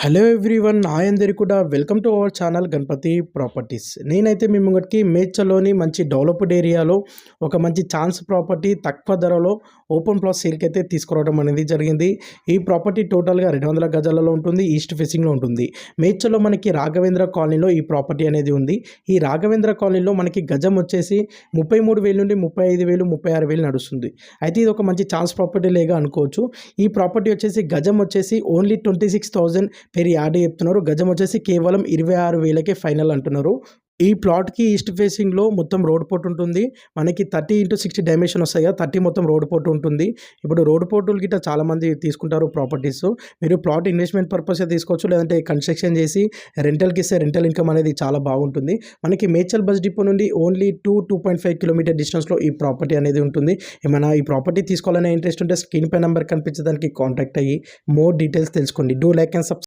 Hello everyone hi అందరికీ కూడా welcome to our channel Ganapathi Properties. నేనైతే మీ ముంగటికి మేడ్చల్లోని మంచి డెవలప్డ్ ఏరియాలో ఒక మంచి ఛాన్స్ ప్రాపర్టీ తక్కువ ధరలో ఓపెన్ ప్లాట్ సేల్కి అయితే తీసుకురావడం అనేది జరిగింది. ఈ ప్రాపర్టీ టోటల్గా 200 గజాలలో ఉంటుంది, ఈస్ట్ ఫేసింగ్లో ఉంటుంది. మేడ్చల్లో మనకి రాఘవేంద్ర కాలనీలో ఈ ప్రాపర్టీ అనేది ఉంది. ఈ రాఘవేంద్ర కాలనీలో మనకి గజం వచ్చేసి 33,000 నుండి 35,000 36,000 నడుస్తుంది. అయితే ఇది ఒక మంచి ఛాన్స్ ప్రాపర్టీ లేగా అనుకోవచ్చు. ఈ ప్రాపర్టీ వచ్చేసి గజం వచ్చేసి ఓన్లీ 26,000 పెర్ యార్డ్ చెప్తున్నారు. గజం వచ్చేసి కేవలం 26,000కే ఫైనల్ అంటున్నారు. ఈ ప్లాట్‌కి ఈస్ట్ ఫేసింగ్‌లో మొత్తం రోడ్ పోర్ట్ ఉంటుంది. మనకి 30x60 డైమెన్షన్ వస్తాయి కదా! 30 మొత్తం రోడ్ పోర్ట్ ఉంటుంది. ఇప్పుడు రోడ్ పోర్టులు గిట్ట చాలామంది తీసుకుంటారు ప్రాపర్టీస్. మీరు ప్లాట్ ఇన్వెస్ట్‌మెంట్ పర్పసే తీసుకోవచ్చు. లేదంటే కన్‌స్ట్రక్షన్ చేసి రెంటల్‌కి ఇస్తే రెంటల్ ఇన్‌కమ్ అనేది చాలా బాగుంటుంది. మనకి మేడ్చల్ బస్ డిపో నుండి ఓన్లీ 2.5 కిలోమీటర్ డిస్టెన్స్‌లో ఈ ప్రాపర్టీ అనేది ఉంటుంది. ఏమైనా ఈ ప్రాపర్టీ తీసుకోవాలనే ఇంట్రెస్ట్ ఉంటే స్క్రీన్ పై నంబర్ కనిపించే దానికి కాంటాక్ట్ అయ్యి మోర్ డీటెయిల్స్ తెలుసుకోండి. Do like and subscribe.